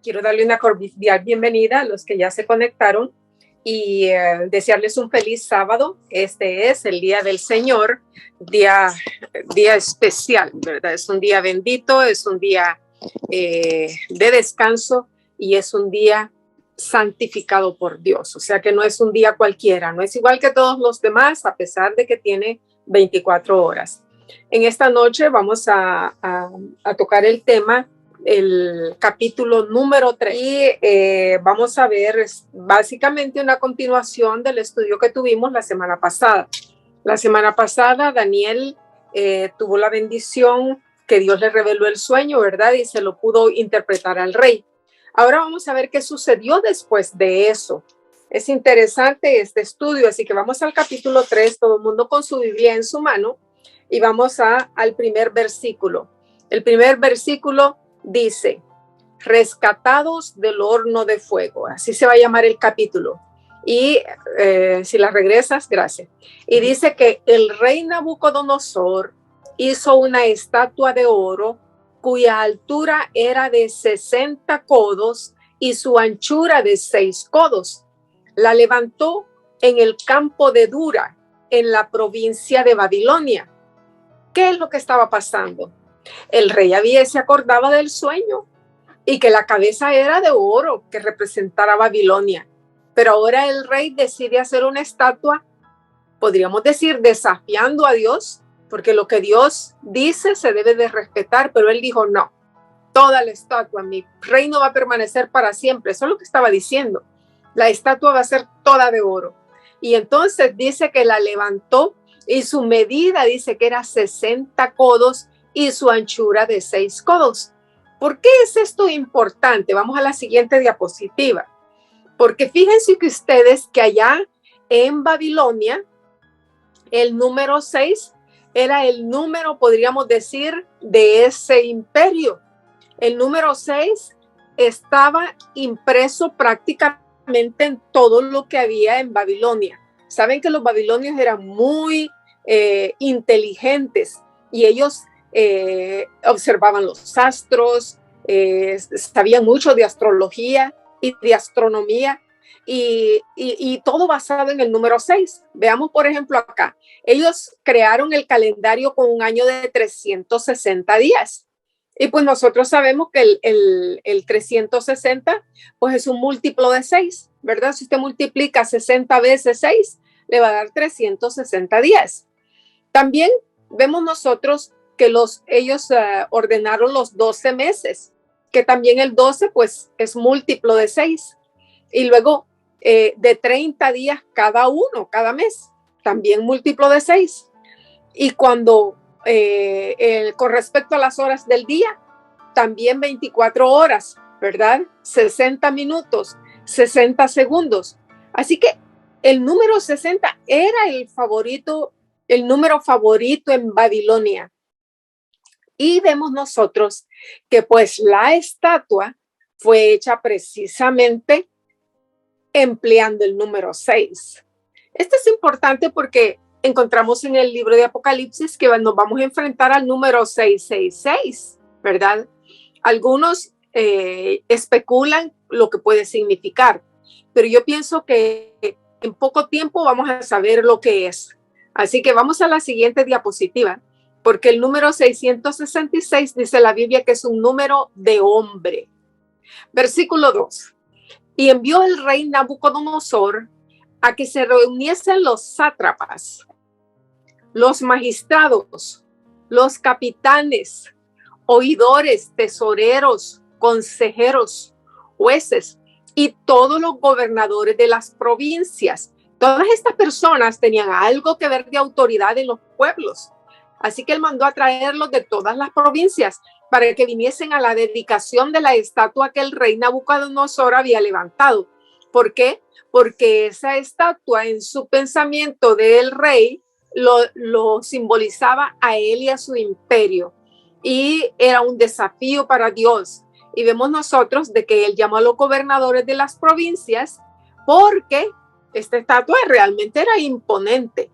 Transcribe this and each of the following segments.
Quiero darle una cordial bienvenida a los que ya se conectaron y desearles un feliz sábado. Este es el Día del Señor, día especial, ¿verdad? Es un día bendito, es un día de descanso y es un día santificado por Dios. O sea que no es un día cualquiera, no es igual que todos los demás, a pesar de que tiene 24 horas. En esta noche vamos a tocar el tema, el capítulo número 3 y vamos a ver básicamente una continuación del estudio que tuvimos la semana pasada. La semana pasada Daniel tuvo la bendición que Dios le reveló el sueño, ¿verdad? Y se lo pudo interpretar al rey. Ahora vamos a ver qué sucedió después de eso. Es interesante este estudio, así que vamos al capítulo 3, todo el mundo con su Biblia en su mano, y vamos al primer versículo. El primer versículo dice: rescatados del horno de fuego. Así se va a llamar el capítulo. Y si la regresas, gracias. Y dice que el rey Nabucodonosor hizo una estatua de oro cuya altura era de 60 codos y su anchura de 6 codos. La levantó en el campo de Dura, en la provincia de Babilonia. ¿Qué es lo que estaba pasando? El rey se acordaba del sueño y que la cabeza era de oro que representara Babilonia. Pero ahora el rey decide hacer una estatua, podríamos decir, desafiando a Dios, porque lo que Dios dice se debe de respetar, pero él dijo no, toda la estatua, mi reino va a permanecer para siempre. Eso es lo que estaba diciendo. La estatua va a ser toda de oro. Y entonces dice que la levantó y su medida dice que era 60 codos y su anchura de 6 codos. ¿Por qué es esto importante? Vamos a la siguiente diapositiva. Porque fíjense que ustedes que allá en Babilonia, el número 6 era el número, podríamos decir, de ese imperio. El número 6 estaba impreso prácticamente en todo lo que había en Babilonia. Saben que los babilonios eran muy inteligentes y ellos observaban los astros, sabían mucho de astrología y de astronomía y todo basado en el número 6. Veamos, por ejemplo, acá. Ellos crearon el calendario con un año de 360 días. Y pues nosotros sabemos que el 360 pues es un múltiplo de 6, ¿verdad? Si usted multiplica 60 veces 6, le va a dar 360 días. También vemos nosotros que ellos ordenaron los 12 meses, que también el 12 pues es múltiplo de 6. Y luego de 30 días cada uno, cada mes, también múltiplo de 6. Y cuando con respecto a las horas del día, también 24 horas, ¿verdad? 60 minutos, 60 segundos. Así que el número 60 era el número favorito en Babilonia. Y vemos nosotros que pues la estatua fue hecha precisamente empleando el número 6. Esto es importante porque encontramos en el libro de Apocalipsis que nos vamos a enfrentar al número 666, ¿verdad? Algunos especulan lo que puede significar, pero yo pienso que en poco tiempo vamos a saber lo que es. Así que vamos a la siguiente diapositiva, porque el número 666 dice la Biblia que es un número de hombre. Versículo 2. Y envió el rey Nabucodonosor a que se reuniesen los sátrapas, los magistrados, los capitanes, oidores, tesoreros, consejeros, jueces y todos los gobernadores de las provincias. Todas estas personas tenían algo que ver de autoridad en los pueblos. Así que él mandó a traerlos de todas las provincias para que viniesen a la dedicación de la estatua que el rey Nabucodonosor había levantado. ¿Por qué? Porque esa estatua en su pensamiento del rey lo simbolizaba a él y a su imperio. Y era un desafío para Dios. Y vemos nosotros de que él llamó a los gobernadores de las provincias porque esta estatua realmente era imponente.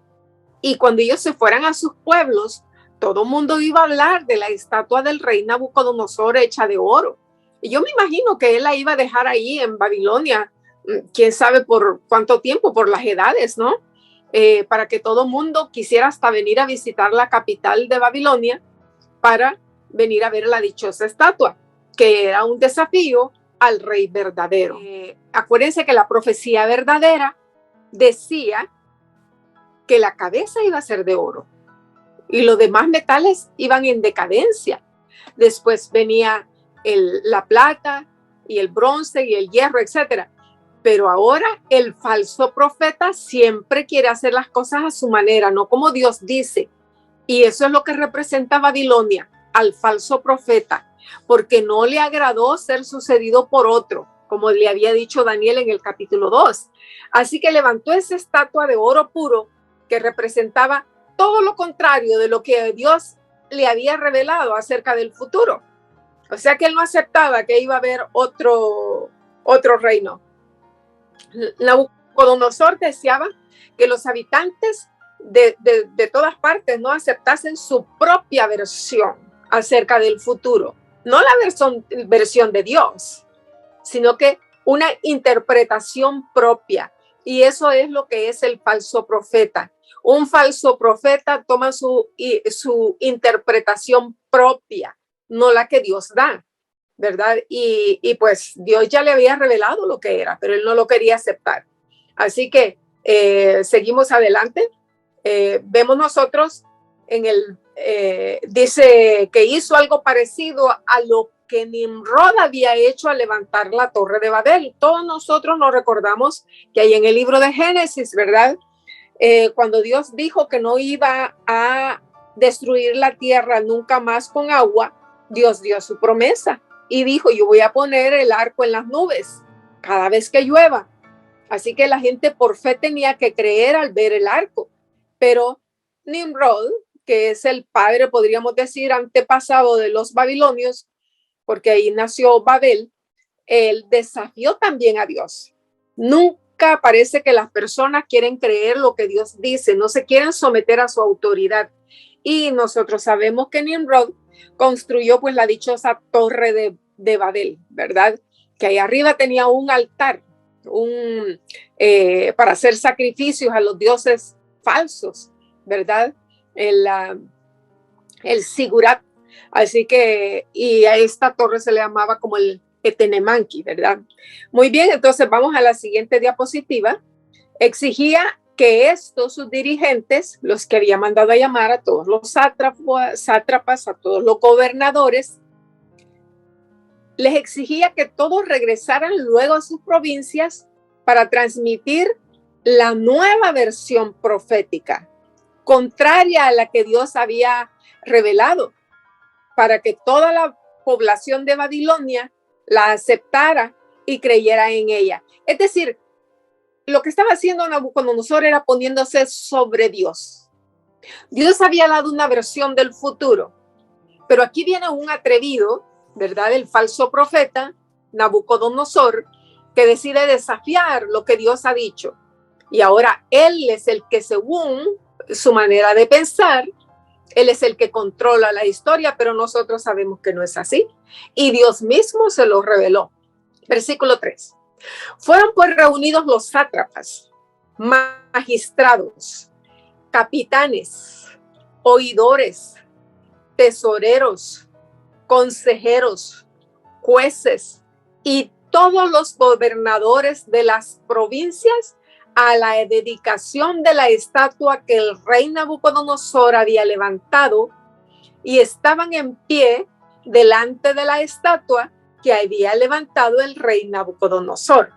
Y cuando ellos se fueran a sus pueblos, todo el mundo iba a hablar de la estatua del rey Nabucodonosor hecha de oro. Y yo me imagino que él la iba a dejar ahí en Babilonia, quién sabe por cuánto tiempo, por las edades, ¿no? Para que todo mundo quisiera hasta venir a visitar la capital de Babilonia para venir a ver la dichosa estatua, que era un desafío al rey verdadero. Acuérdense que la profecía verdadera decía que la cabeza iba a ser de oro y los demás metales iban en decadencia. Después venía la plata y el bronce y el hierro, etcétera. Pero ahora el falso profeta siempre quiere hacer las cosas a su manera, no como Dios dice. Y eso es lo que representa Babilonia, al falso profeta, porque no le agradó ser sucedido por otro, como le había dicho Daniel en el capítulo 2. Así que levantó esa estatua de oro puro que representaba todo lo contrario de lo que Dios le había revelado acerca del futuro. O sea que él no aceptaba que iba a haber otro reino. Nabucodonosor deseaba que los habitantes de todas partes no aceptasen su propia versión acerca del futuro, no la versión de Dios, sino que una interpretación propia. Y eso es lo que es el falso profeta. Un falso profeta toma su interpretación propia, no la que Dios da, ¿verdad? Y pues Dios ya le había revelado lo que era, pero él no lo quería aceptar. Así que seguimos adelante. Vemos nosotros dice que hizo algo parecido a lo que Nimrod había hecho al levantar la torre de Babel. Todos nosotros nos recordamos que hay en el libro de Génesis, ¿verdad? Cuando Dios dijo que no iba a destruir la tierra nunca más con agua, Dios dio su promesa y dijo, yo voy a poner el arco en las nubes cada vez que llueva. Así que la gente por fe tenía que creer al ver el arco. Pero Nimrod, que es el padre, podríamos decir, antepasado de los babilonios, porque ahí nació Babel, él desafió también a Dios. Nunca parece que las personas quieren creer lo que Dios dice, no se quieren someter a su autoridad. Y nosotros sabemos que Nimrod construyó pues la dichosa torre de Babel, ¿verdad? Que ahí arriba tenía un altar para hacer sacrificios a los dioses falsos, ¿verdad? El Sigurat. Así que, y a esta torre se le llamaba como el Etenemanqui, ¿verdad? Muy bien, entonces vamos a la siguiente diapositiva. Exigía que sus dirigentes, los que había mandado a llamar a todos los sátrapas, a todos los gobernadores, les exigía que todos regresaran luego a sus provincias para transmitir la nueva versión profética, contraria a la que Dios había revelado, para que toda la población de Babilonia la aceptara y creyera en ella. Es decir, lo que estaba haciendo Nabucodonosor era poniéndose sobre Dios. Dios había dado una versión del futuro, pero aquí viene un atrevido, ¿verdad? El falso profeta, Nabucodonosor, que decide desafiar lo que Dios ha dicho. Y ahora él es el que, según su manera de pensar, él es el que controla la historia, pero nosotros sabemos que no es así. Y Dios mismo se lo reveló. Versículo 3. Fueron pues reunidos los sátrapas, magistrados, capitanes, oidores, tesoreros, consejeros, jueces y todos los gobernadores de las provincias a la dedicación de la estatua que el rey Nabucodonosor había levantado, y estaban en pie delante de la estatua que había levantado el rey Nabucodonosor.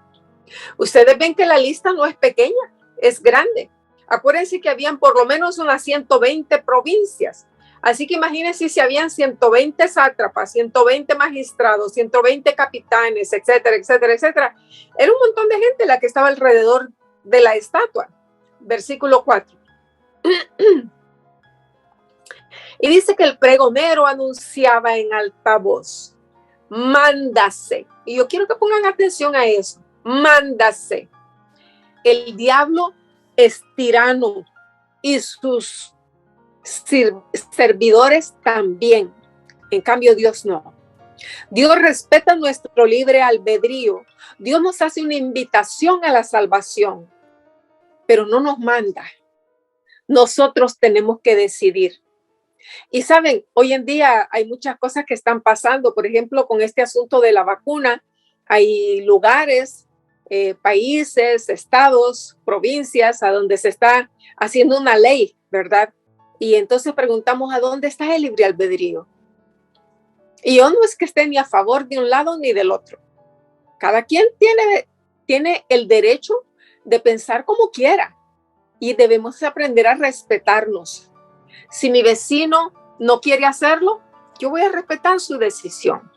Ustedes ven que la lista no es pequeña, es grande. Acuérdense que habían por lo menos unas 120 provincias. Así que imagínense si habían 120 sátrapas, 120 magistrados, 120 capitanes, etcétera, etcétera, etcétera. Era un montón de gente la que estaba alrededor de la estatua. Versículo 4. Y dice que el pregonero anunciaba en alta voz: mándase. Y yo quiero que pongan atención a eso. Mándase. El diablo es tirano y sus servidores también. En cambio, Dios no. Dios respeta nuestro libre albedrío. Dios nos hace una invitación a la salvación, pero no nos manda. Nosotros tenemos que decidir. Y saben, hoy en día hay muchas cosas que están pasando. Por ejemplo, con este asunto de la vacuna, hay lugares, países, estados, provincias a donde se está haciendo una ley, ¿verdad? Y entonces preguntamos, ¿a dónde está el libre albedrío? Y yo no es que esté ni a favor de un lado ni del otro. Cada quien tiene el derecho de pensar como quiera y debemos aprender a respetarnos. Si mi vecino no quiere hacerlo, yo voy a respetar su decisión.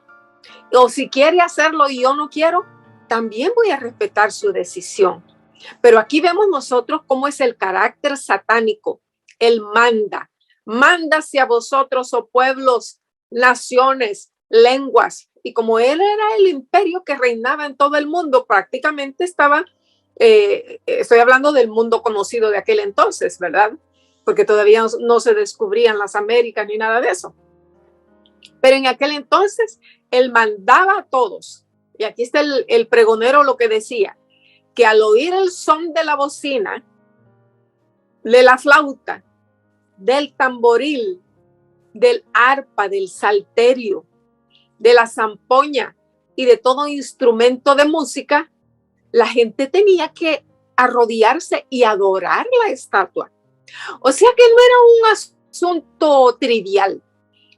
O si quiere hacerlo y yo no quiero, también voy a respetar su decisión. Pero aquí vemos nosotros cómo es el carácter satánico. Él manda. Manda hacia vosotros, oh pueblos, naciones, lenguas. Y como él era el imperio que reinaba en todo el mundo, prácticamente estaba, estoy hablando del mundo conocido de aquel entonces, ¿verdad? Porque todavía no se descubrían las Américas ni nada de eso. Pero en aquel entonces, él mandaba a todos. Y aquí está el pregonero lo que decía, que al oír el son de la bocina, de la flauta, del tamboril, del arpa, del salterio, de la zampoña y de todo instrumento de música, la gente tenía que arrodillarse y adorar la estatua. O sea que no era un asunto trivial,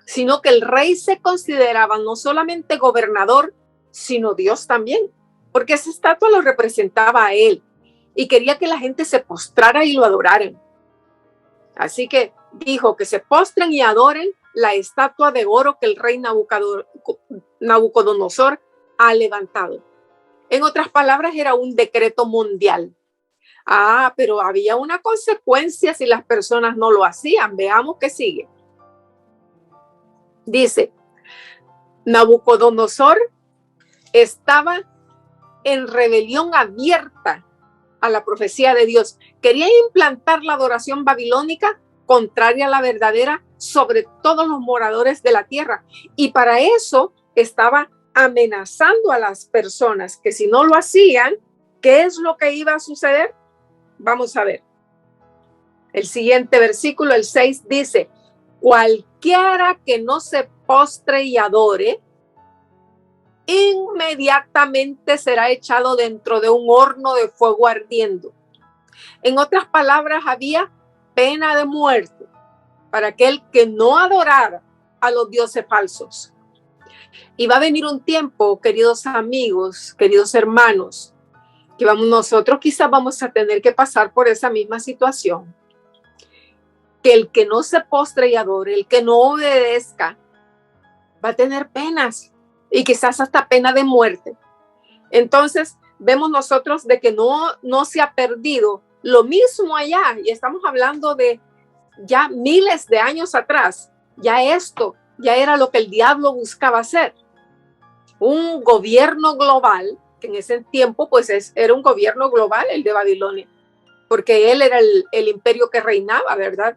sino que el rey se consideraba no solamente gobernador, sino Dios también, porque esa estatua lo representaba a él y quería que la gente se postrara y lo adoraran. Así que dijo que se postren y adoren la estatua de oro que el rey Nabucodonosor ha levantado. En otras palabras, era un decreto mundial. Pero había una consecuencia si las personas no lo hacían. Veamos qué sigue. Dice, Nabucodonosor estaba en rebelión abierta a la profecía de Dios. Quería implantar la adoración babilónica contraria a la verdadera sobre todos los moradores de la tierra. Y para eso estaba amenazando a las personas que si no lo hacían, ¿qué es lo que iba a suceder? Vamos a ver. El siguiente versículo, el 6, dice, cualquiera que no se postre y adore, inmediatamente será echado dentro de un horno de fuego ardiendo. En otras palabras, había pena de muerte para aquel que no adorara a los dioses falsos. Y va a venir un tiempo, queridos amigos, queridos hermanos, que nosotros quizás vamos a tener que pasar por esa misma situación. Que el que no se postre y adore, el que no obedezca, va a tener penas y quizás hasta pena de muerte. Entonces, vemos nosotros de que no se ha perdido lo mismo allá, y estamos hablando de ya miles de años atrás. Ya esto ya era lo que el diablo buscaba hacer. Un gobierno global, que en ese tiempo pues era un gobierno global el de Babilonia, porque él era el imperio que reinaba, ¿verdad?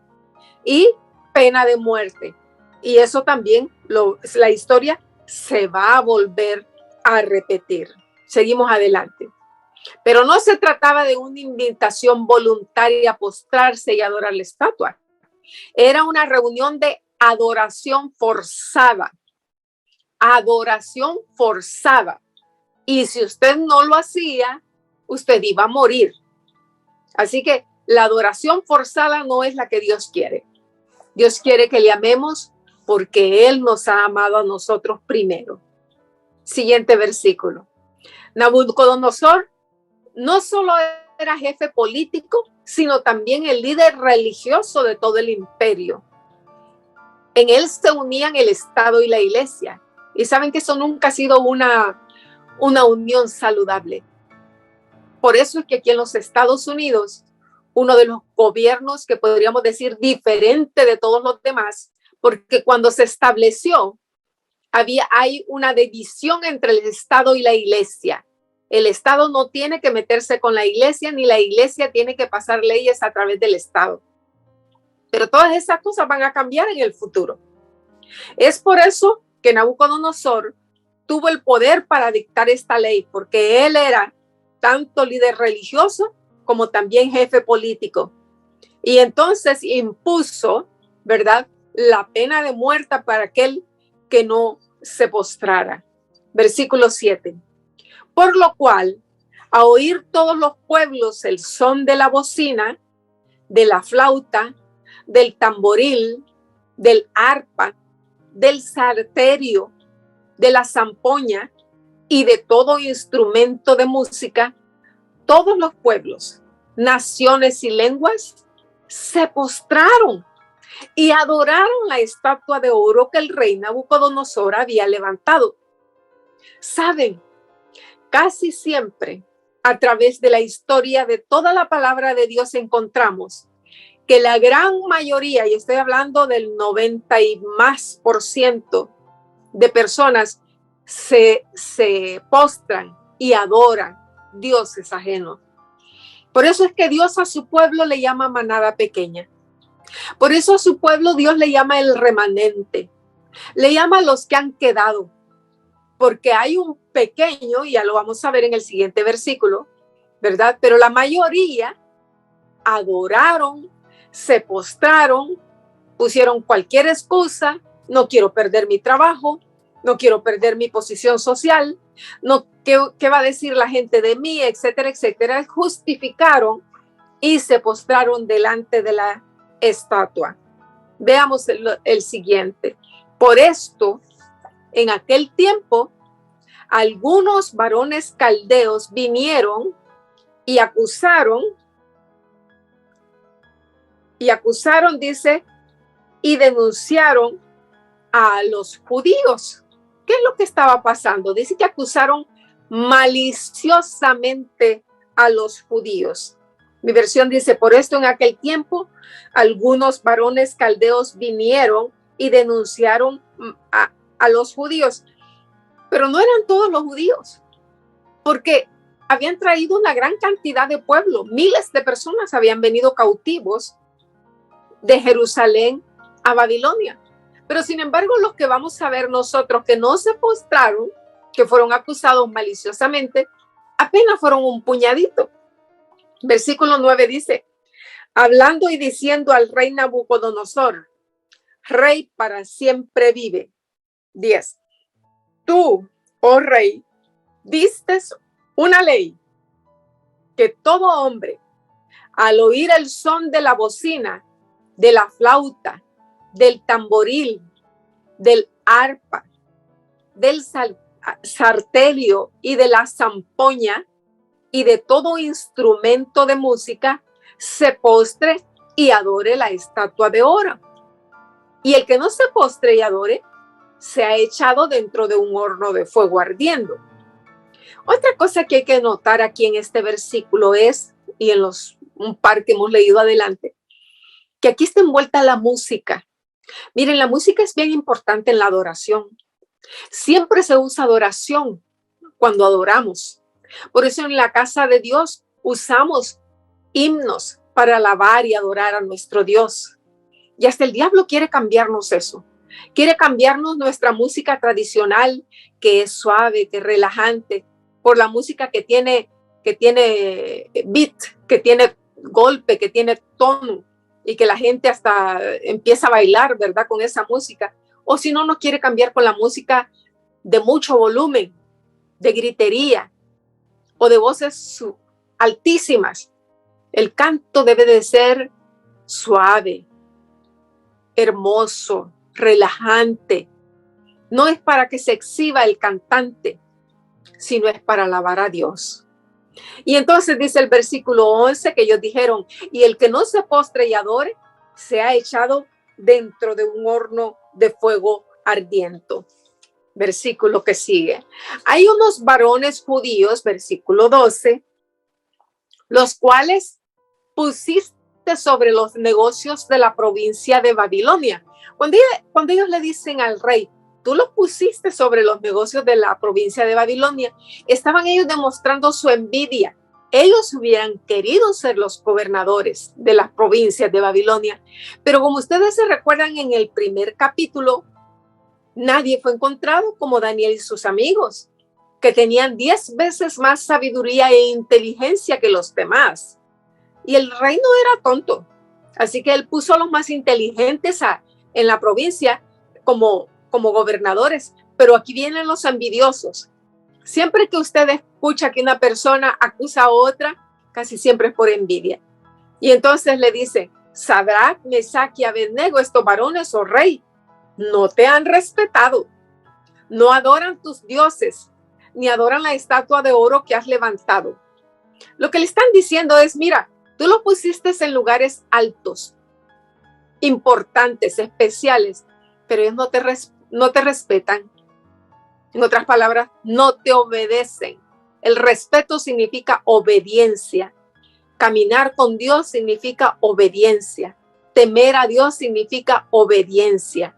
Y pena de muerte. Y eso también, la historia se va a volver a repetir. Seguimos adelante. Pero no se trataba de una invitación voluntaria a postrarse y adorar la estatua. Era una reunión de adoración forzada. Adoración forzada. Y si usted no lo hacía, usted iba a morir. Así que la adoración forzada no es la que Dios quiere. Dios quiere que le amemos porque Él nos ha amado a nosotros primero. Siguiente versículo. Nabucodonosor no solo era jefe político, sino también el líder religioso de todo el imperio. En él se unían el Estado y la Iglesia. Y saben que eso nunca ha sido una unión saludable. Por eso es que aquí en los Estados Unidos, uno de los gobiernos que podríamos decir diferente de todos los demás, porque cuando se estableció, hay una división entre el Estado y la Iglesia. El Estado no tiene que meterse con la Iglesia, ni la Iglesia tiene que pasar leyes a través del Estado. Pero todas esas cosas van a cambiar en el futuro. Es por eso que Nabucodonosor tuvo el poder para dictar esta ley, porque él era tanto líder religioso como también jefe político. Y entonces impuso, ¿verdad?, la pena de muerte para aquel que no se postrara. Versículo 7. Por lo cual, a oír todos los pueblos el son de la bocina, de la flauta, del tamboril, del arpa, del salterio, de la zampoña y de todo instrumento de música, todos los pueblos, naciones y lenguas se postraron y adoraron la estatua de oro que el rey Nabucodonosor había levantado. Saben, casi siempre a través de la historia de toda la palabra de Dios encontramos que la gran mayoría, y estoy hablando del 90 y más por ciento de personas, se postran y adoran dioses ajenos. Por eso es que Dios a su pueblo le llama manada pequeña. Por eso a su pueblo Dios le llama el remanente. Le llama a los que han quedado. Porque hay un pequeño, y ya lo vamos a ver en el siguiente versículo, ¿verdad? Pero la mayoría adoraron, se postraron, pusieron cualquier excusa. No quiero perder mi trabajo, no quiero perder mi posición social, no, ¿qué va a decir la gente de mí? Etcétera, etcétera. Justificaron y se postraron delante de la estatua. Veamos el siguiente. Por esto, en aquel tiempo, algunos varones caldeos vinieron y acusaron, dice, y denunciaron a los judíos. ¿Qué es lo que estaba pasando? Dice que acusaron maliciosamente a los judíos. Mi versión dice, por esto en aquel tiempo, algunos varones caldeos vinieron y denunciaron a los judíos. Pero no eran todos los judíos, porque habían traído una gran cantidad de pueblo. Miles de personas habían venido cautivos de Jerusalén a Babilonia. Pero sin embargo, los que vamos a ver nosotros que no se postraron, que fueron acusados maliciosamente, apenas fueron un puñadito. Versículo 9 dice, hablando y diciendo al rey Nabucodonosor, rey para siempre vive. 10. Tú, oh rey, distes una ley que todo hombre, al oír el son de la bocina, de la flauta, del tamboril, del arpa, del salterio y de la zampoña y de todo instrumento de música, se postre y adore la estatua de oro. Y el que no se postre y adore, se ha echado dentro de un horno de fuego ardiendo. Otra cosa que hay que notar aquí en este versículo es, y en un par que hemos leído adelante, que aquí está envuelta la música. Miren, la música es bien importante en la adoración. Siempre se usa adoración cuando adoramos. Por eso en la casa de Dios usamos himnos para alabar y adorar a nuestro Dios. Y hasta el diablo quiere cambiarnos eso. Quiere cambiarnos nuestra música tradicional, que es suave, que es relajante, por la música que tiene beat, que tiene golpe, que tiene tono, y que la gente hasta empieza a bailar, ¿verdad?, con esa música. O si no, nos quiere cambiar con la música de mucho volumen, de gritería, o de voces altísimas. El canto debe de ser suave, hermoso, relajante. No es para que se exhiba el cantante, sino es para alabar a Dios. Y entonces dice el versículo 11 que ellos dijeron, y el que no se postre y adore, se ha echado dentro de un horno de fuego ardiente. Versículo que sigue. Hay unos varones judíos, versículo 12, los cuales pusiste sobre los negocios de la provincia de Babilonia. Cuando ellos le dicen al rey, tú los pusiste sobre los negocios de la provincia de Babilonia, estaban ellos demostrando su envidia. Ellos hubieran querido ser los gobernadores de las provincias de Babilonia, pero como ustedes se recuerdan en el primer capítulo, Nadie fue encontrado como Daniel y sus amigos, que tenían 10 veces más sabiduría e inteligencia que los demás. Y el rey no era tonto, así que él puso a los más inteligentes en la provincia como gobernadores. Pero aquí vienen los envidiosos. Siempre que usted escucha que una persona acusa a otra, casi siempre es por envidia. Y entonces le dice: Sadrach, Mesach y Abednego, estos varones, oh rey, no te han respetado, no adoran tus dioses, ni adoran la estatua de oro que has levantado. Lo que le están diciendo es: mira, tú los pusiste en lugares altos, importantes, especiales, pero ellos no te respetan. En otras palabras, no te obedecen. El respeto significa obediencia. Caminar con Dios significa obediencia. Temer a Dios significa obediencia.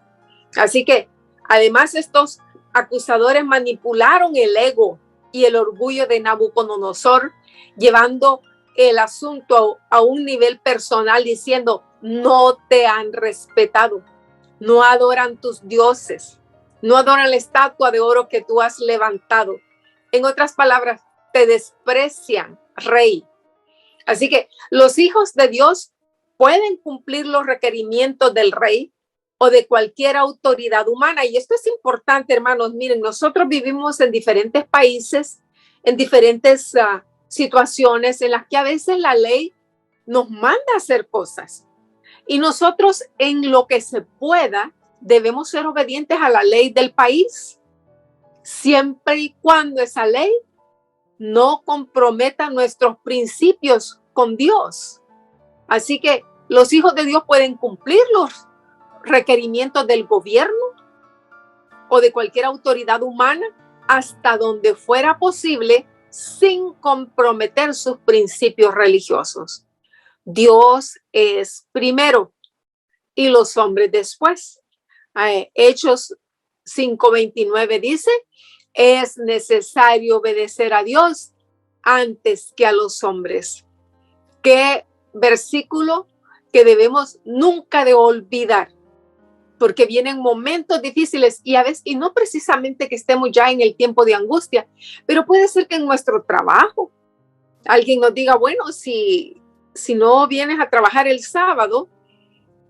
Así que, además, estos acusadores manipularon el ego y el orgullo de Nabucodonosor, llevando el asunto a un nivel personal, diciendo: no te han respetado, no adoran tus dioses, no adoran la estatua de oro que tú has levantado. En otras palabras, te desprecian, rey. Así que los hijos de Dios pueden cumplir los requerimientos del rey o de cualquier autoridad humana. Y esto es importante, hermanos. Miren, nosotros vivimos en diferentes países, en diferentes situaciones en las que a veces la ley nos manda a hacer cosas. Y nosotros, en lo que se pueda, debemos ser obedientes a la ley del país, siempre y cuando esa ley no comprometa nuestros principios con Dios. Así que los hijos de Dios pueden cumplir los requerimientos del gobierno o de cualquier autoridad humana hasta donde fuera posible, sin comprometer sus principios religiosos. Dios es primero y los hombres después. Hechos 5:29 dice: es necesario obedecer a Dios antes que a los hombres. Qué versículo que debemos nunca de olvidar, porque vienen momentos difíciles y a veces, y no precisamente que estemos ya en el tiempo de angustia, pero puede ser que en nuestro trabajo alguien nos diga: bueno, si no vienes a trabajar el sábado,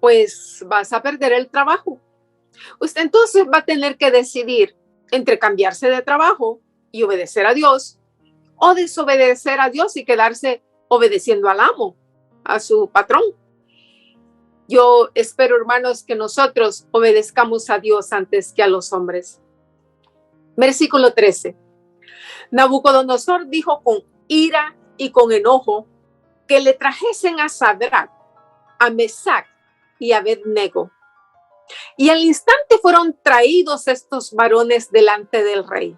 pues vas a perder el trabajo. Usted entonces va a tener que decidir entre cambiarse de trabajo y obedecer a Dios, o desobedecer a Dios y quedarse obedeciendo al amo, a su patrón. Yo espero, hermanos, que nosotros obedezcamos a Dios antes que a los hombres. Versículo 13. Nabucodonosor dijo con ira y con enojo que le trajesen a Sadrach, a Mesach y a Abednego. Y al instante fueron traídos estos varones delante del rey.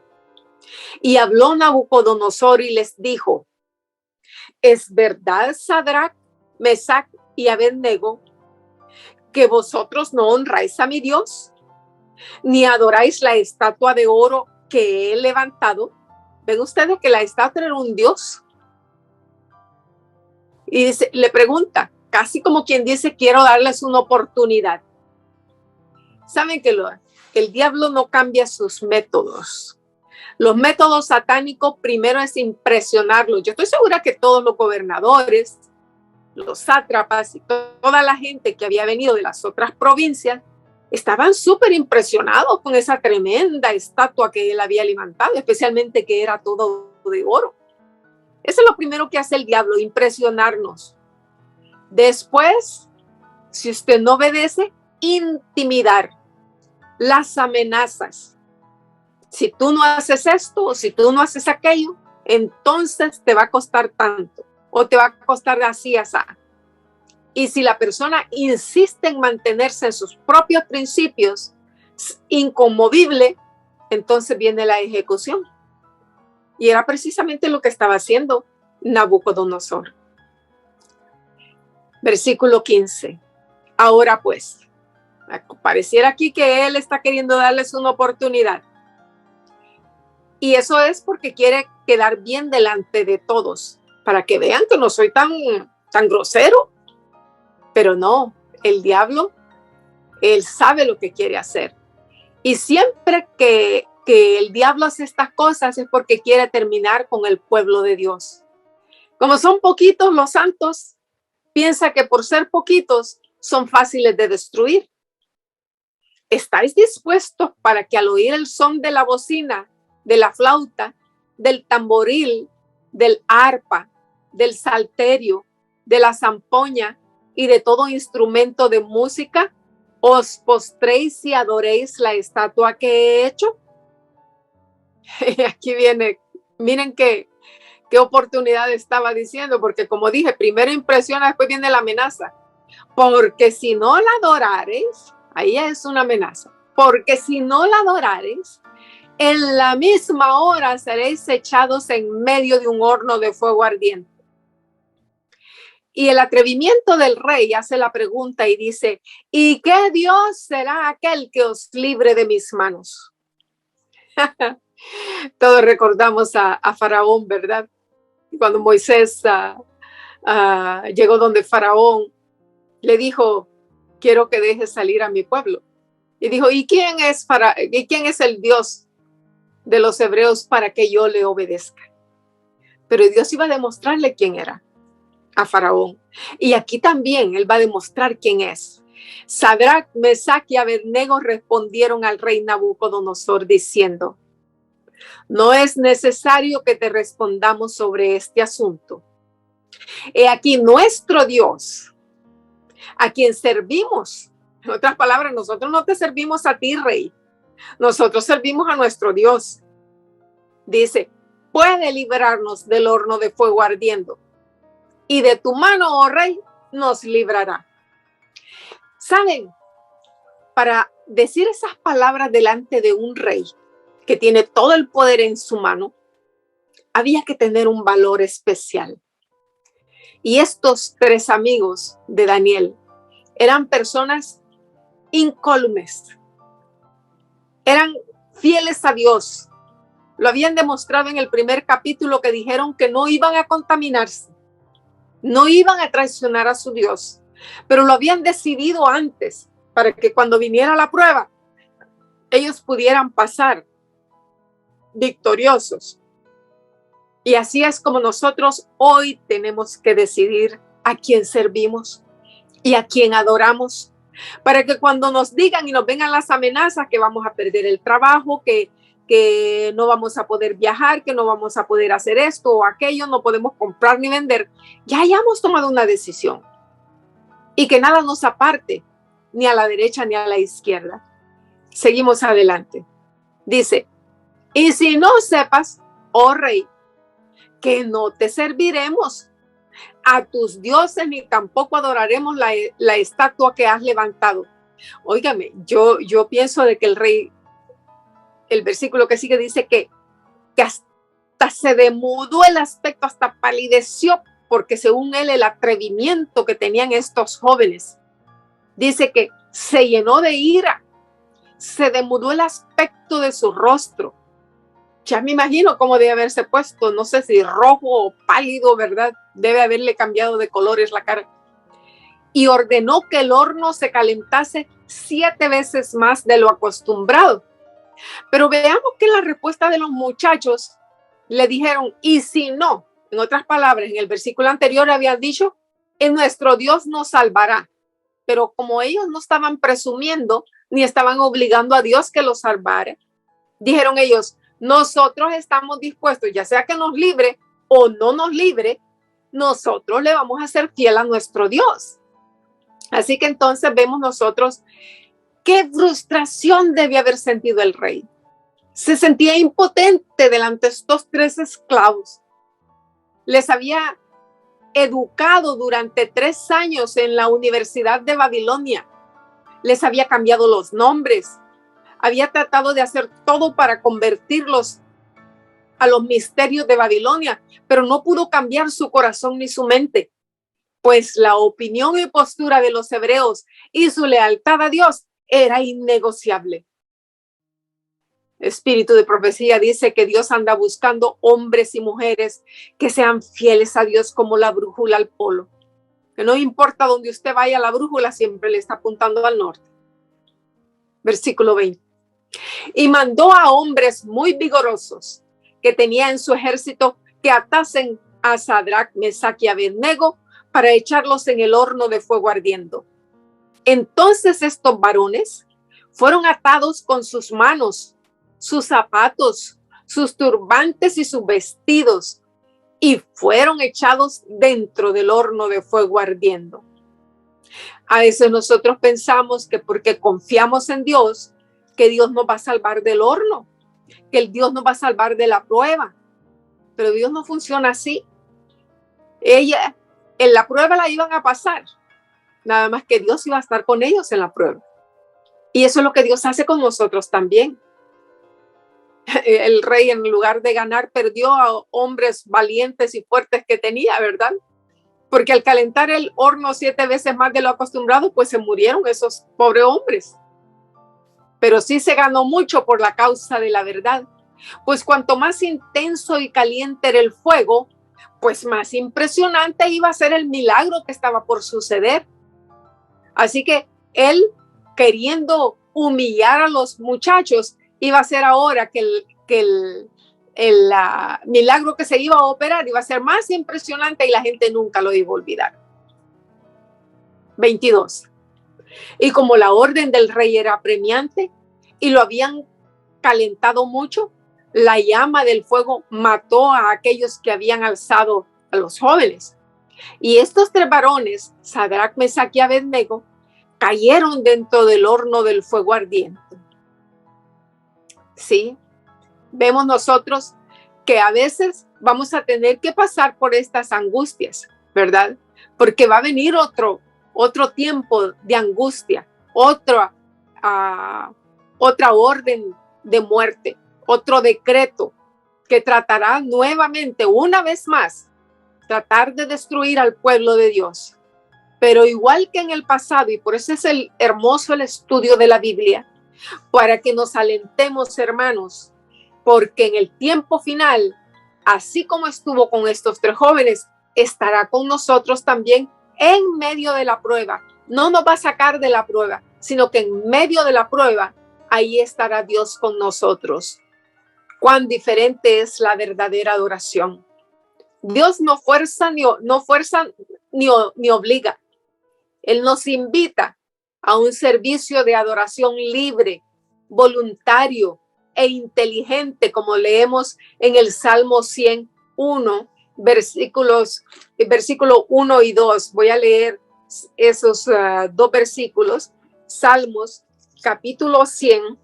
Y habló Nabucodonosor y les dijo: ¿es verdad, Sadrach, Mesach y Abednego, que vosotros no honráis a mi Dios, ni adoráis la estatua de oro que he levantado? ¿Ven ustedes que la estatua era un dios? Y le pregunta, casi como quien dice: quiero darles una oportunidad. Saben que el diablo no cambia sus métodos. Los métodos satánicos primero es impresionarlos. Yo estoy segura que todos los gobernadores, los sátrapas y toda la gente que había venido de las otras provincias estaban súper impresionados con esa tremenda estatua que él había levantado, especialmente que era todo de oro. Eso es lo primero que hace el diablo, impresionarnos. Después, si usted no obedece, intimidar, las amenazas. Si tú no haces esto o si tú no haces aquello, entonces te va a costar tanto o te va a costar así, así. Y si la persona insiste en mantenerse en sus propios principios, inconmovible, entonces viene la ejecución. Y era precisamente lo que estaba haciendo Nabucodonosor. Versículo 15. Ahora pues, pareciera aquí que él está queriendo darles una oportunidad. Y eso es porque quiere quedar bien delante de todos, para que vean que no soy tan grosero. Pero no, el diablo, él sabe lo que quiere hacer. Y siempre que el diablo hace estas cosas es porque quiere terminar con el pueblo de Dios. Como son poquitos los santos, piensa que por ser poquitos son fáciles de destruir. ¿Estáis dispuestos para que al oír el son de la bocina, de la flauta, del tamboril, del arpa, del salterio, de la zampoña y de todo instrumento de música, os postréis y adoréis la estatua que he hecho? Aquí viene, miren qué oportunidad estaba diciendo, porque como dije, primero impresiona, después viene la amenaza. Porque si no la adorareis, ahí es una amenaza, porque si no la adorareis, en la misma hora seréis echados en medio de un horno de fuego ardiente. Y el atrevimiento del rey hace la pregunta y dice, ¿y qué Dios será aquel que os libre de mis manos? Todos recordamos a Faraón, ¿verdad? Cuando Moisés llegó donde Faraón, le dijo, quiero que dejes salir a mi pueblo. Y dijo, ¿y quién es el Dios de los hebreos para que yo le obedezca? Pero Dios iba a demostrarle quién era a Faraón. Y aquí también él va a demostrar quién es. Sadrach, Mesach y Abednego respondieron al rey Nabucodonosor diciendo, no es necesario que te respondamos sobre este asunto. He aquí nuestro Dios, a quien servimos. En otras palabras, nosotros no te servimos a ti, rey. Nosotros servimos a nuestro Dios. Dice, puede librarnos del horno de fuego ardiendo. Y de tu mano, oh rey, nos librará. ¿Saben? Para decir esas palabras delante de un rey que tiene todo el poder en su mano, había que tener un valor especial. Y estos tres amigos de Daniel eran personas incólumes, eran fieles a Dios. Lo habían demostrado en el primer capítulo, que dijeron que no iban a contaminarse, no iban a traicionar a su Dios, pero lo habían decidido antes para que cuando viniera la prueba, ellos pudieran pasar victoriosos. Y así es como nosotros hoy tenemos que decidir a quién servimos y a quién adoramos, para que cuando nos digan y nos vengan las amenazas que vamos a perder el trabajo, que no vamos a poder viajar, que no vamos a poder hacer esto o aquello, no podemos comprar ni vender, ya hayamos tomado una decisión y que nada nos aparte, ni a la derecha ni a la izquierda. Seguimos adelante. Dice, y si no sepas, oh rey, que no te serviremos a tus dioses, ni tampoco adoraremos la estatua que has levantado. Óigame, yo pienso de que el rey, el versículo que sigue dice que hasta se demudó el aspecto, hasta palideció, porque según él el atrevimiento que tenían estos jóvenes, dice que se llenó de ira, se demudó el aspecto de su rostro. Ya me imagino cómo debe haberse puesto, no sé si rojo o pálido, ¿verdad? Debe haberle cambiado de colores la cara. Y ordenó que el horno se calentase 7 veces más de lo acostumbrado. Pero veamos que la respuesta de los muchachos le dijeron, y si no, en otras palabras, en el versículo anterior habían dicho, en nuestro Dios nos salvará. Pero como ellos no estaban presumiendo, ni estaban obligando a Dios que los salvara, dijeron ellos, nosotros estamos dispuestos, ya sea que nos libre o no nos libre, nosotros le vamos a ser fiel a nuestro Dios. Así que entonces vemos nosotros qué frustración debe haber sentido el rey. Se sentía impotente delante de estos 3 esclavos. Les había educado durante 3 años en la Universidad de Babilonia. Les había cambiado los nombres. Había tratado de hacer todo para convertirlos a los misterios de Babilonia, pero no pudo cambiar su corazón ni su mente, pues la opinión y postura de los hebreos y su lealtad a Dios era innegociable. Espíritu de profecía dice que Dios anda buscando hombres y mujeres que sean fieles a Dios como la brújula al polo. Que no importa dónde usted vaya, la brújula siempre le está apuntando al norte. Versículo 20. Y mandó a hombres muy vigorosos que tenía en su ejército que atasen a Sadrach, Mesach y Abednego para echarlos en el horno de fuego ardiendo. Entonces estos varones fueron atados con sus manos, sus zapatos, sus turbantes y sus vestidos, y fueron echados dentro del horno de fuego ardiendo. A veces nosotros pensamos que porque confiamos en Dios, que Dios nos va a salvar del horno, que el Dios nos va a salvar de la prueba. Pero Dios no funciona así. En la prueba la iban a pasar, nada más que Dios iba a estar con ellos en la prueba. Y eso es lo que Dios hace con nosotros también. El rey, en lugar de ganar, perdió a hombres valientes y fuertes que tenía, ¿verdad? Porque al calentar el horno 7 veces más de lo acostumbrado, pues se murieron esos pobres hombres. Pero sí se ganó mucho por la causa de la verdad. Pues cuanto más intenso y caliente era el fuego, pues más impresionante iba a ser el milagro que estaba por suceder. Así que él, queriendo humillar a los muchachos, iba a ser ahora que el milagro que se iba a operar iba a ser más impresionante y la gente nunca lo iba a olvidar. 22. Y como la orden del rey era apremiante y lo habían calentado mucho, la llama del fuego mató a aquellos que habían alzado a los jóvenes. Y estos 3 varones, Sadrach, Mesach y Abednego, cayeron dentro del horno del fuego ardiente. Sí, vemos nosotros que a veces vamos a tener que pasar por estas angustias, ¿verdad? Porque va a venir otro tiempo de angustia, otra orden de muerte, otro decreto que tratará nuevamente, una vez más, tratar de destruir al pueblo de Dios. Pero igual que en el pasado, y por eso es el estudio de la Biblia, para que nos alentemos, hermanos, porque en el tiempo final, así como estuvo con estos 3 jóvenes, estará con nosotros también en medio de la prueba. No nos va a sacar de la prueba, sino que en medio de la prueba, ahí estará Dios con nosotros. Cuán diferente es la verdadera adoración. Dios no fuerza ni obliga. Él nos invita a un servicio de adoración libre, voluntario e inteligente, como leemos en el Salmo 101, versículo 1 y 2. Voy a leer esos 2 versículos. Salmos, capítulo 100,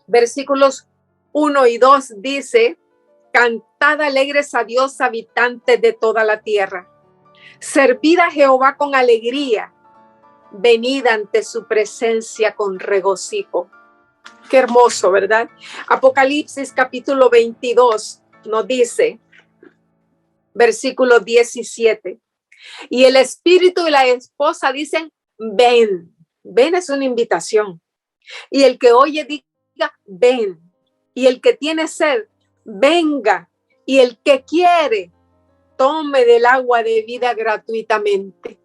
versículos 1 y 2 dice: cantad alegres a Dios, habitantes de toda la tierra. Servid a Jehová con alegría. Venid ante su presencia con regocijo. Qué hermoso, ¿verdad? Apocalipsis capítulo 22 nos dice, versículo 17. Y el espíritu y la esposa dicen, ven. Ven es una invitación. Y el que oye diga, ven. Y el que tiene sed, venga. Y el que quiere, tome del agua de vida gratuitamente.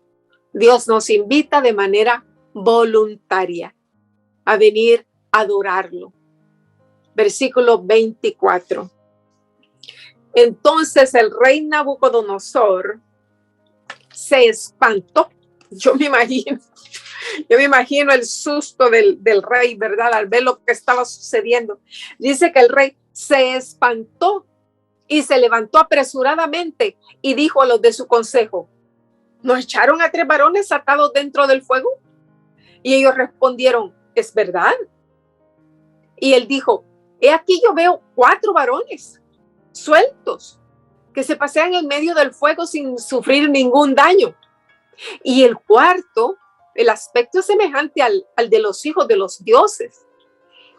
Dios nos invita de manera voluntaria a venir a adorarlo. Versículo 24. Entonces el rey Nabucodonosor se espantó. Yo me imagino el susto del rey, ¿verdad? Al ver lo que estaba sucediendo. Dice que el rey se espantó y se levantó apresuradamente y dijo a los de su consejo, ¿nos echaron a 3 varones atados dentro del fuego? Y ellos respondieron, ¿es verdad? Y él dijo, he aquí yo veo 4 varones sueltos que se pasean en medio del fuego sin sufrir ningún daño. Y el cuarto, el aspecto es semejante al de los hijos de los dioses.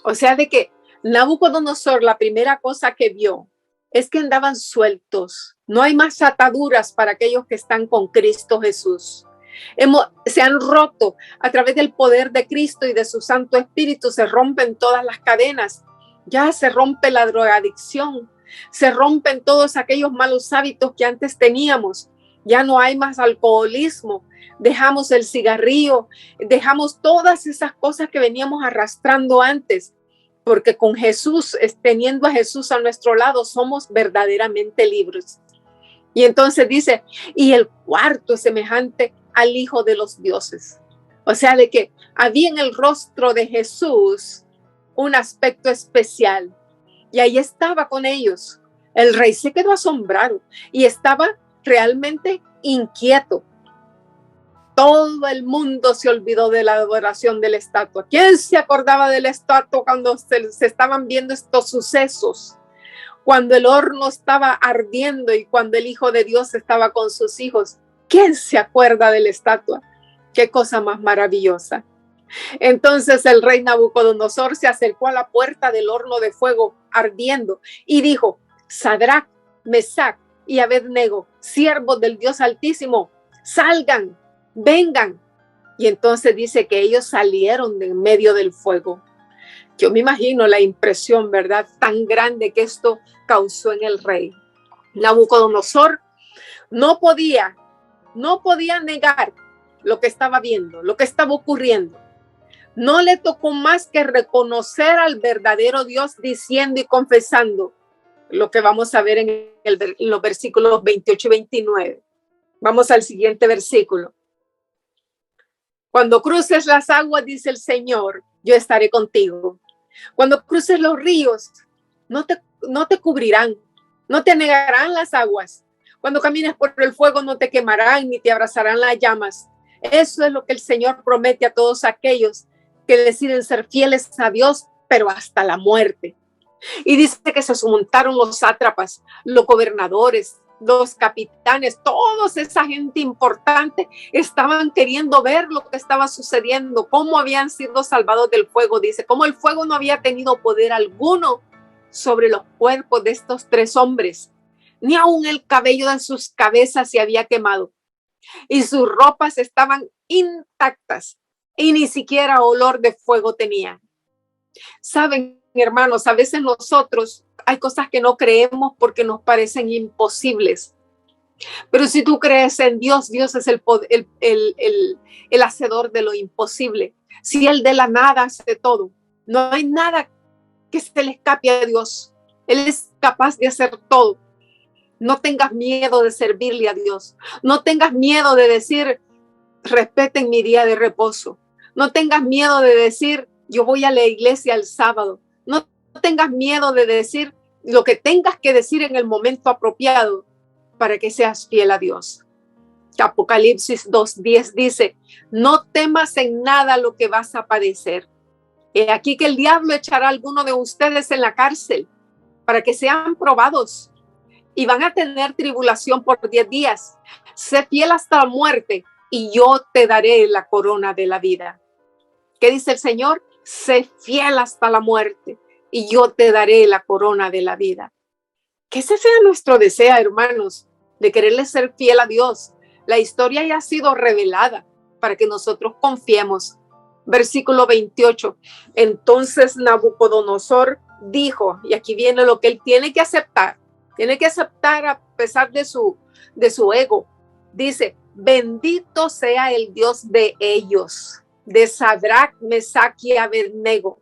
O sea, de que Nabucodonosor, la primera cosa que vio es que andaban sueltos. No hay más ataduras para aquellos que están con Cristo Jesús. Se han roto a través del poder de Cristo y de su Santo Espíritu. Se rompen todas las cadenas. Ya se rompe la drogadicción. Se rompen todos aquellos malos hábitos que antes teníamos. Ya no hay más alcoholismo, dejamos el cigarrillo, dejamos todas esas cosas que veníamos arrastrando antes, porque con Jesús, teniendo a Jesús a nuestro lado, somos verdaderamente libres. Y entonces dice, y el cuarto es semejante al Hijo de los dioses. O sea, de que había en el rostro de Jesús un aspecto especial. Y ahí estaba con ellos. El rey se quedó asombrado y estaba realmente inquieto. Todo el mundo se olvidó de la adoración de la estatua. ¿Quién se acordaba de la estatua cuando se estaban viendo estos sucesos? Cuando el horno estaba ardiendo y cuando el Hijo de Dios estaba con sus hijos. ¿Quién se acuerda de la estatua? Qué cosa más maravillosa. Entonces el rey Nabucodonosor se acercó a la puerta del horno de fuego ardiendo y dijo: Sadrach, Mesach y Abednego, siervos del Dios Altísimo, salgan, vengan. Y entonces dice que ellos salieron de en medio del fuego. Yo me imagino la impresión, ¿verdad?, tan grande que esto causó en el rey. Nabucodonosor no podía negar lo que estaba viendo, lo que estaba ocurriendo. No le tocó más que reconocer al verdadero Dios, diciendo y confesando lo que vamos a ver en los versículos 28 y 29. Vamos al siguiente versículo. Cuando cruces las aguas, dice el Señor, yo estaré contigo. Cuando cruces los ríos, no te cubrirán, no te anegarán las aguas. Cuando camines por el fuego, no te quemarán ni te abrazarán las llamas. Eso es lo que el Señor promete a todos aquellos que deciden ser fieles a Dios, pero hasta la muerte. Y dice que se montaron los sátrapas, los gobernadores, los capitanes, toda esa gente importante estaban queriendo ver lo que estaba sucediendo, cómo habían sido salvados del fuego. Dice, cómo el fuego no había tenido poder alguno sobre los cuerpos de estos tres hombres, ni aun el cabello de sus cabezas se había quemado, y sus ropas estaban intactas, y ni siquiera olor de fuego tenían. Saben, hermanos, a veces nosotros hay cosas que no creemos porque nos parecen imposibles. Pero si tú crees en Dios, Dios es el hacedor de lo imposible. Si Él de la nada hace todo, no hay nada que se le escape a Dios. Él es capaz de hacer todo. No tengas miedo de servirle a Dios. No tengas miedo de decir, respeten mi día de reposo. No tengas miedo de decir, yo voy a la iglesia el sábado. No tengas miedo de decir lo que tengas que decir en el momento apropiado para que seas fiel a Dios. Apocalipsis 2:10 dice, no temas en nada lo que vas a padecer. He aquí que el diablo echará a alguno de ustedes en la cárcel para que sean probados y van a tener tribulación por 10 días. Sé fiel hasta la muerte y yo te daré la corona de la vida. ¿Qué dice el Señor? Sé fiel hasta la muerte y yo te daré la corona de la vida. Que ese sea nuestro deseo, hermanos, de quererle ser fiel a Dios. La historia ya ha sido revelada para que nosotros confiemos. Versículo 28. Entonces Nabucodonosor dijo, y aquí viene lo que él tiene que aceptar a pesar de su ego. Dice, bendito sea el Dios de ellos, de Sadrach, Mesach y Abednego,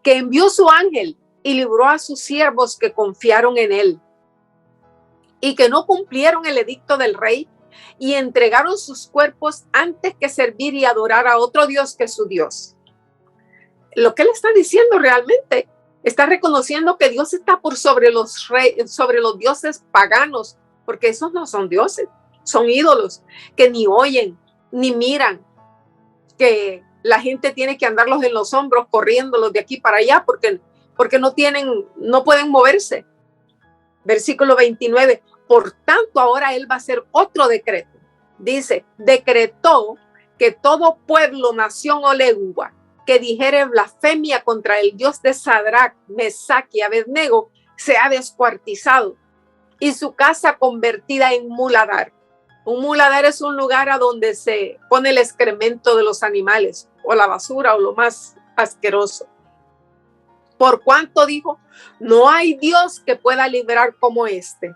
que envió su ángel y libró a sus siervos que confiaron en él y que no cumplieron el edicto del rey y entregaron sus cuerpos antes que servir y adorar a otro Dios que su Dios. Lo que él está diciendo realmente, está reconociendo que Dios está por sobre los dioses paganos, porque esos no son dioses, son ídolos que ni oyen, ni miran, que la gente tiene que andarlos en los hombros, corriéndolos de aquí para allá, porque no pueden moverse. Versículo 29. Por tanto, ahora él va a hacer otro decreto. Dice, decretó que todo pueblo, nación o lengua que dijere blasfemia contra el Dios de Sadrach, Mesach y Abednego sea descuartizado y su casa convertida en muladar. Un muladar es un lugar a donde se pone el excremento de los animales o la basura o lo más asqueroso. Por cuanto dijo, no hay Dios que pueda librar como este.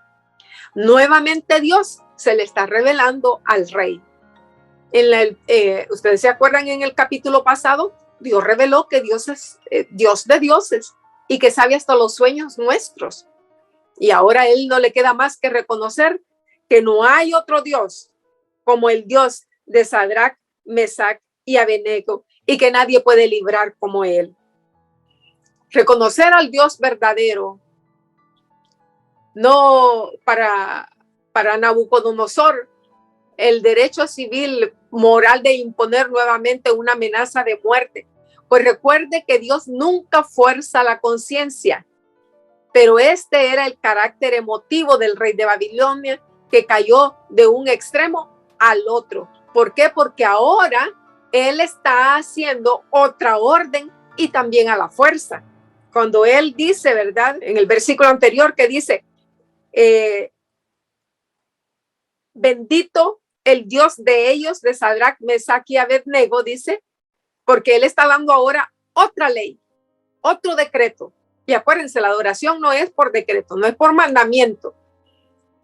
Nuevamente Dios se le está revelando al rey. Ustedes se acuerdan en el capítulo pasado, Dios reveló que Dios es Dios de dioses y que sabe hasta los sueños nuestros. Y ahora a él no le queda más que reconocer que no hay otro Dios como el Dios de Sadrach, Mesach y Abednego, y que nadie puede librar como él. Reconocer al Dios verdadero, no para Nabucodonosor, el derecho civil moral de imponer nuevamente una amenaza de muerte. Pues recuerde que Dios nunca fuerza la conciencia, pero este era el carácter emotivo del rey de Babilonia, que cayó de un extremo al otro. ¿Por qué? Porque ahora él está haciendo otra orden y también a la fuerza. Cuando él dice, ¿verdad? En el versículo anterior que dice, bendito el Dios de ellos, de Sadrach, Mesach y Abednego, dice, porque él está dando ahora otra ley, otro decreto. Y acuérdense, la adoración no es por decreto, no es por mandamiento,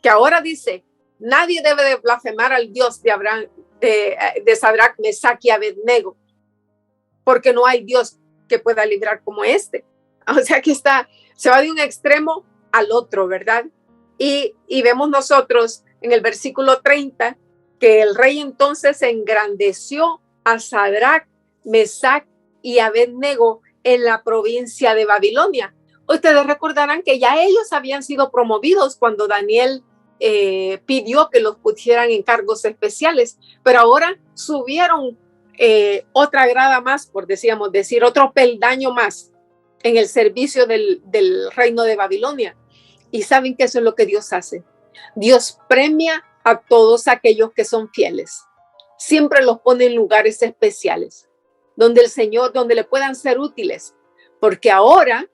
que ahora dice, nadie debe de blasfemar al Dios de Abraham, de Sadrach, Mesach y Abednego, porque no hay Dios que pueda librar como este. O sea que se va de un extremo al otro, ¿verdad? Y vemos nosotros en el versículo 30 que el rey entonces engrandeció a Sadrach, Mesach y Abednego en la provincia de Babilonia. Ustedes recordarán que ya ellos habían sido promovidos cuando Daniel pidió que los pusieran en cargos especiales, pero ahora subieron otra grada más, por decir, otro peldaño más en el servicio del reino de Babilonia. Y saben que eso es lo que Dios hace. Dios premia a todos aquellos que son fieles. Siempre los pone en lugares especiales, donde el Señor, donde le puedan ser útiles, porque ahora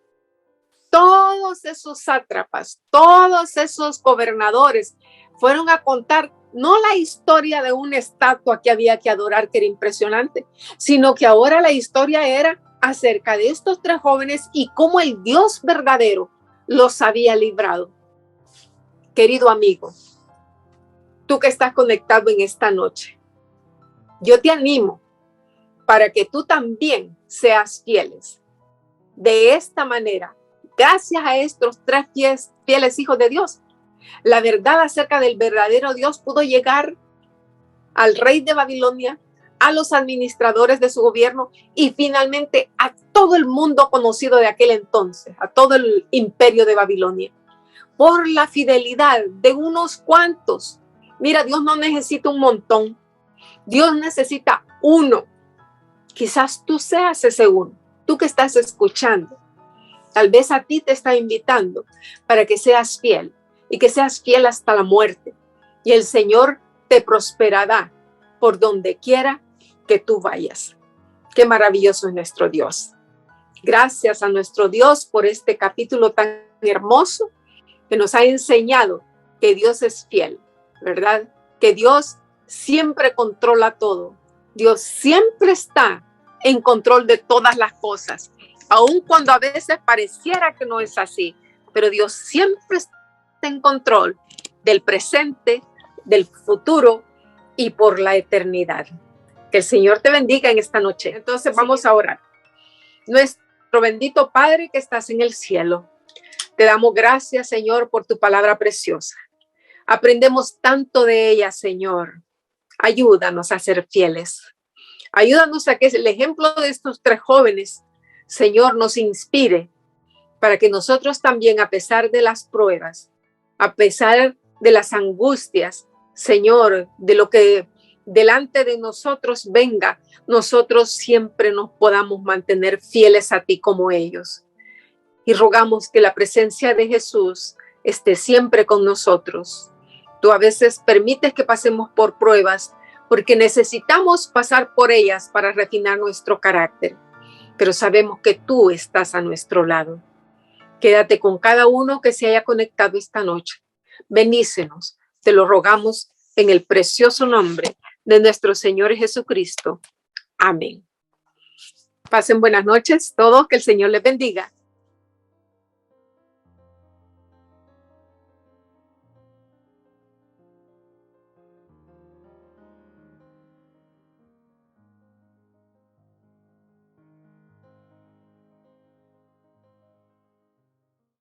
todos esos sátrapas, todos esos gobernadores fueron a contar no la historia de una estatua que había que adorar, que era impresionante, sino que ahora la historia era acerca de estos tres jóvenes y cómo el Dios verdadero los había librado. Querido amigo, tú que estás conectado en esta noche, yo te animo para que tú también seas fieles. De esta manera, gracias a estos tres fieles hijos de Dios, la verdad acerca del verdadero Dios pudo llegar al rey de Babilonia, a los administradores de su gobierno y finalmente a todo el mundo conocido de aquel entonces, a todo el imperio de Babilonia, por la fidelidad de unos cuantos. Mira, Dios no necesita un montón, Dios necesita uno. Quizás tú seas ese uno, tú que estás escuchando. Tal vez a ti te está invitando para que seas fiel y que seas fiel hasta la muerte. Y el Señor te prosperará por donde quiera que tú vayas. Qué maravilloso es nuestro Dios. Gracias a nuestro Dios por este capítulo tan hermoso que nos ha enseñado que Dios es fiel, ¿verdad? Que Dios siempre controla todo. Dios siempre está en control de todas las cosas, aun cuando a veces pareciera que no es así, pero Dios siempre está en control del presente, del futuro y por la eternidad. Que el Señor te bendiga en esta noche. Entonces vamos a orar. Nuestro bendito Padre que estás en el cielo, te damos gracias, Señor, por tu palabra preciosa. Aprendemos tanto de ella, Señor. Ayúdanos a ser fieles. Ayúdanos a que el ejemplo de estos tres jóvenes, Señor, nos inspire para que nosotros también, a pesar de las pruebas, a pesar de las angustias, Señor, de lo que delante de nosotros venga, nosotros siempre nos podamos mantener fieles a ti como ellos. Y rogamos que la presencia de Jesús esté siempre con nosotros. Tú a veces permites que pasemos por pruebas porque necesitamos pasar por ellas para refinar nuestro carácter. Pero sabemos que tú estás a nuestro lado. Quédate con cada uno que se haya conectado esta noche. Bendícenos, te lo rogamos en el precioso nombre de nuestro Señor Jesucristo. Amén. Pasen buenas noches todos, que el Señor les bendiga